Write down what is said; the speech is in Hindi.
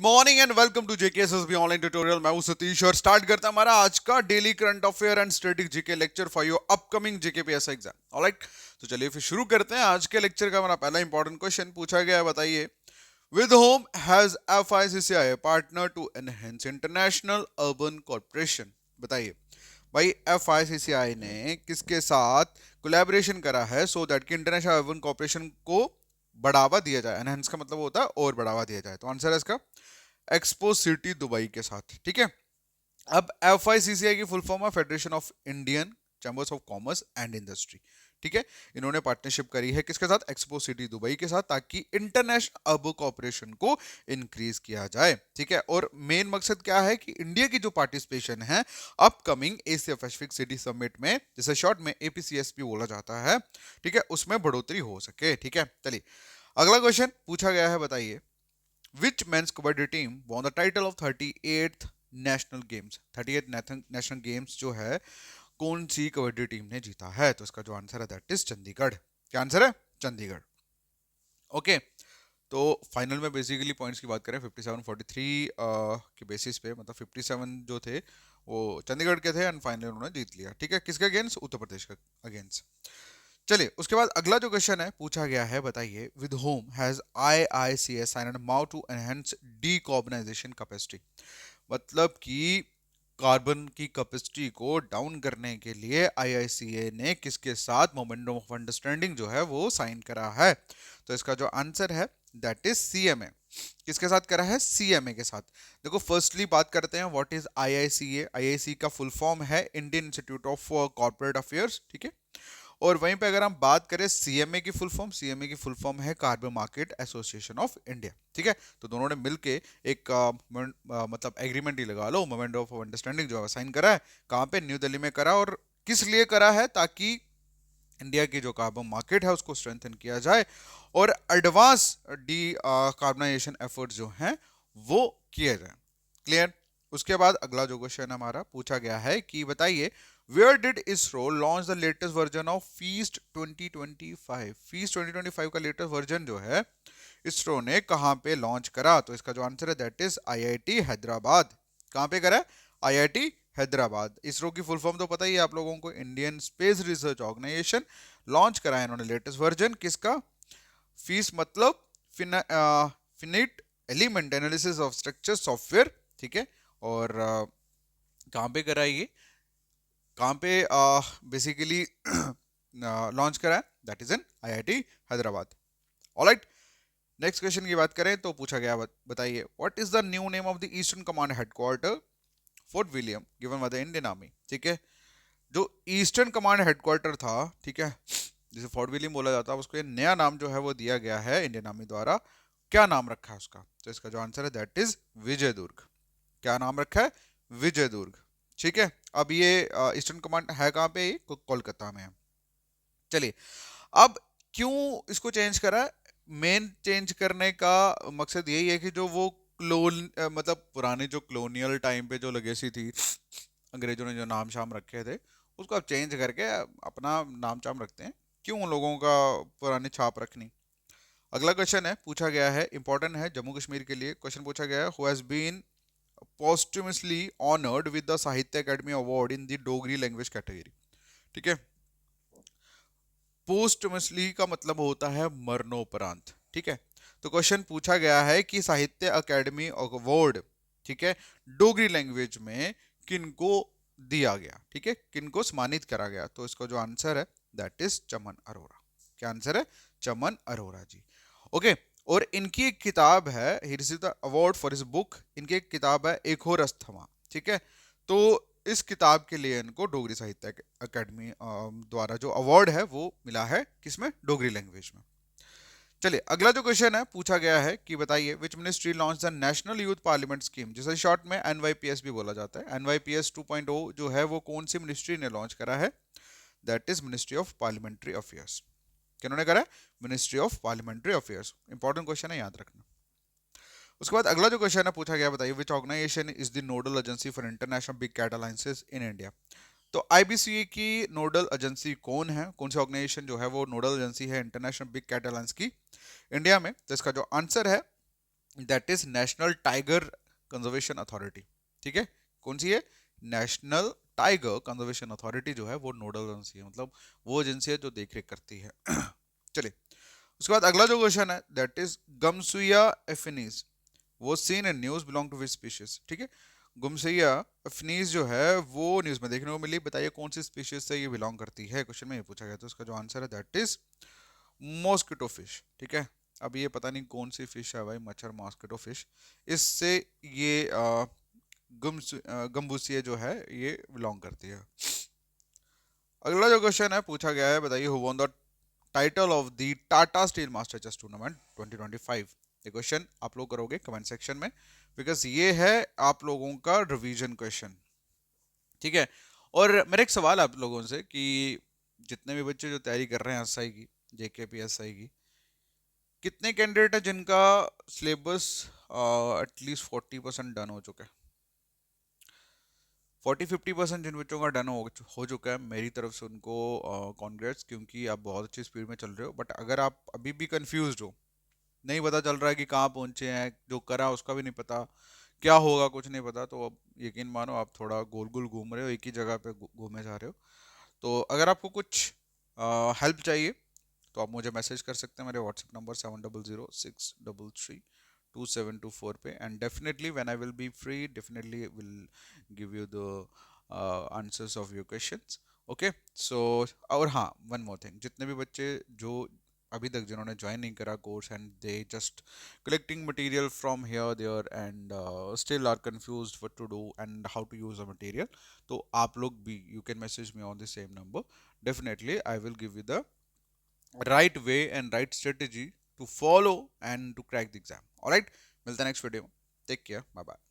Morning and welcome to JKSSB online tutorial. मैं हूं सतीश और स्टार्ट करता हमारा आज का daily current affair and static GK lecture for your upcoming GK PSI exam. Alright, तो चलिए फिर शुरू करते हैं। आज के लेक्चर का हमारा पहला इंपॉर्टेंट क्वेश्चन पूछा गया है, बताइए with whom has FICCI partner to enhance international urban corporation. बताइए भाई, एफआईसीसीआई ने किसके साथ कोलैबोरेशन करा है सो दैट कि इंटरनेशनल अर्बन कॉर्पोरेशन को बढ़ावा दिया जाए। एनहेंस का मतलब होता है और बढ़ावा दिया जाए, तो आंसर है इसका एक्सपो सिटी दुबई के साथ। ठीक है, अब एफ आई सी सी आई की फुल फॉर्म है federation of Indian chambers of commerce and industry. ठीक है, इन्होंने पार्टनरशिप करी है किसके साथ? एक्सपो सिटी दुबई के साथ, ताकि इंटरनेशनल अर्बन कॉर्पोरेशन को इंक्रीज किया जाए। ठीक है, और मेन मकसद क्या है कि इंडिया की जो पार्टिसिपेशन है upcoming Asia Pacific city summit में, जिसे शॉर्ट में एपीसीएसपी बोला जाता है, ठीक है, उसमें बढ़ोतरी हो सके। ठीक है, चलिए अगला क्वेश्चन पूछा गया है, बताइए which men's kabaddi team won the title of 38th national games. 38 national games जो है कौन सी कबड्डी टीम ने जीता है? तो इसका जो आंसर है दैट इज चंडीगढ़। क्या आंसर है? चंडीगढ़। ओके, तो फाइनल में बेसिकली पॉइंट्स की बात करें 57-43 के बेसिस पे, मतलब 57 जो थे वो चंडीगढ़ के थे एंड फाइनल उन्होंने जीत लिया। ठीक है, किसके अगेंस्ट? उत्तर प्रदेश के अगेंस्ट। चलिए उसके बाद अगला जो क्वेश्चन है पूछा गया है, बताइए with whom has IICS signed MoU to enhance decarbonization capacity. मतलब कि कार्बन की कैपेसिटी को डाउन करने के लिए आईआईसीए ने किसके साथ मोमेंटम ऑफ अंडरस्टैंडिंग जो है वो साइन करा है? तो इसका जो आंसर है दैट इज सीएमए। किसके साथ करा है? सीएमए के साथ। देखो फर्स्टली बात करते हैं व्हाट इज आईआईसीए। आईआईसी का फुल फॉर्म है Indian institute of corporate affairs. ठीक है, और वहीं पे अगर हम बात करें सीएमए की फुल फॉर्म, सीएमए की फुल फॉर्म है carbon market association of India. ठीक है, तो दोनों ने मिलके एक मतलब एग्रीमेंट ही लगा लो, मोमेंटम ऑफ अंडरस्टैंडिंग जो है साइन करा है। कहाँ पे? न्यू दिल्ली में करा। और किस लिए करा है? ताकि इंडिया की जो कार्बन मार्केट है उसको स्ट्रेंथन किया जाए और एडवांस डी कार्बनाइजेशन एफर्ट्स जो हैं वो किए जाए। क्लियर? उसके बाद अगला जो क्वेश्चन हमारा पूछा गया है कि बताइए where did ISRO launch the latest version of FEAST 2025। FEAST 2025 का लेटेस्ट वर्जन जो है इसरो ने कहाँ पे लॉन्च करा? तो इसका जो आंसर है दैट इज आईआईटी हैदराबाद। कहाँ पे करा? आईआईटी हैदराबाद। इसरो की फुल फॉर्म तो पता ही है आप लोगों को, Indian space research organisation. Launch कराया इन्होंने लेटेस्ट वर्जन किसका? फीस मतलब finite element analysis of structure software. ठीक है, और कहाँ पे कराएगी, कहाँ पे बेसिकली लॉन्च करा है? That is in IIT Hyderabad. Alright, next question की बात करें तो पूछा गया, बताइए what is the new name of the eastern command headquarter fort William given by the Indian army. ठीक है, जो ईस्टर्न कमांड हेडक्वार्टर था, ठीक है, जिसे फोर्ट विलियम बोला जाता है, उसको ये नया नाम जो है वो दिया गया है इंडियन आर्मी द्वारा। क्या नाम रखा है उसका? तो इसका जो आंसर है दैट इज विजय दुर्ग। क्या नाम रखा है? विजय दुर्ग। ठीक है, अब ये ईस्टर्न कमांड है कहाँ पे? कोलकाता में है। चलिए, अब क्यों इसको चेंज करा? मेन चेंज करने का मकसद यही है कि जो वो मतलब पुराने जो कलोनियल टाइम पे जो लेगेसी थी, अंग्रेजों ने जो नाम शाम रखे थे उसको अब चेंज करके अपना नाम शाम रखते हैं। क्यों उन लोगों का पुरानी छाप रखनी? अगला क्वेश्चन है पूछा गया है, इंपॉर्टेंट है जम्मू कश्मीर के लिए। क्वेश्चन पूछा गया है who has been posthumously honored with the Sahitya Akademi award in the Dogri language category. ठीक है, पोस्टमसली का मतलब होता है मरणोपरांत। ठीक है, तो क्वेश्चन पूछा गया है कि साहित्य अकेडमी अवार्ड, ठीक है, डोगरी लैंग्वेज में किनको दिया गया? ठीक है, किनको सम्मानित करा गया? तो इसका जो आंसर है दैट इज चमन अरोड़ा। क्या आंसर है? चमन अरोड़ा जी। ओके, और इनकी एक किताब है, he receive the award for his book. इनकी एक किताब है एक और अस्थमा। ठीक है, तो इस किताब के लिए इनको डोगरी साहित्य अकेडमी द्वारा जो अवार्ड है वो मिला है, किसमें? डोगरी लैंग्वेज में। चलिए अगला जो क्वेश्चन है पूछा गया है कि बताइए which ministry launch the national youth parliament scheme, जिसे शॉर्ट में एनवाईपीएस भी बोला जाता है। एनवाईपीएस 2.0 जो है वो कौन सी मिनिस्ट्री ने लॉन्च करा है? That is ministry of parliamentary affairs. किन्होंने करा है? Ministry of parliamentary affairs. Important question है, याद रखना। उसके बाद अगला जो क्वेश्चन है पूछा गया, बताइए which organization is the nodal agency for international big cat alliances in India. तो आईबीसीए की नोडल एजेंसी कौन है? कौन सी ऑर्गेनाइजेशन जो है वो नोडल एजेंसी है इंटरनेशनल बिग कैट अलायंस की इंडिया में? तो इसका जो आंसर है that is national tiger conservation authority. ठीक है, कौन सी है? नेशनल टाइगर कंजर्वेशन अथॉरिटी जो है वो नोडल एजेंसी है, मतलब वो एजेंसी है जो देख रेख करती है। चलिए, उसके बाद अगला जो क्वेश्चन है दैट इज गमसुया एफिनीज वो seen in news belong to which species. ठीक है, गुमसैया एफिनीज जो है वो न्यूज में देखने को मिली, बताइए कौन सी स्पीशीज से ये बिलोंग करती है, क्वेश्चन में ये पूछा गया। तो इसका जो आंसर है दैट इज मॉस्किटो फिश। ठीक है, अब ये पता नहीं कौन सी फिश है भाई, मच्छर मॉस्किटो फिश, इससे ये गम्बूसिया जो है ये बिलोंग करती है। अगला जो क्वेश्चन है पूछा गया है, बताइए who won the title of the Tata steel master chess tournament 2025। ये क्वेश्चन आप लोग करोगे कमेंट सेक्शन में, बिकॉज ये है आप लोगों का रिवीजन क्वेश्चन। ठीक है, और मेरा एक सवाल आप लोगों से कि जितने भी बच्चे जो तैयारी कर रहे हैं एसआई की, जेकेपीएसआई की, कितने कैंडिडेट है जिनका सिलेबस एटलीस्ट 40% डन हो चुका है? 40-50% जिन बच्चों का डन हो चुका है, मेरी तरफ से उनको कॉन्ग्रेट्स, क्योंकि आप बहुत अच्छी स्पीड में चल रहे हो। बट अगर आप अभी भी कंफ्यूज हो, नहीं पता चल रहा है कि कहाँ पहुंचे हैं, जो करा उसका भी नहीं पता, क्या होगा कुछ नहीं पता, तो अब यकीन मानो आप थोड़ा गोल गोल घूम रहे हो, एक ही जगह पे घूमे जा रहे हो। तो अगर आपको कुछ हेल्प चाहिए तो आप मुझे मैसेज कर सकते हैं मेरे व्हाट्सएप नंबर 7006332724 पे, and definitely when I will be free definitely will give you the answers of your questions. Okay, so और हाँ, वन मोर थिंग, जितने भी बच्चे जो अभी तक जिन्होंने ज्वाइन नहीं करा course and they just collecting material from here there and still are confused what to do and how to use the material, तो आप लोग भी you can message me on the same number, definitely I will give you the right way and right strategy to follow and to crack the exam. All right, मिलते हैं next video में, take care, bye bye.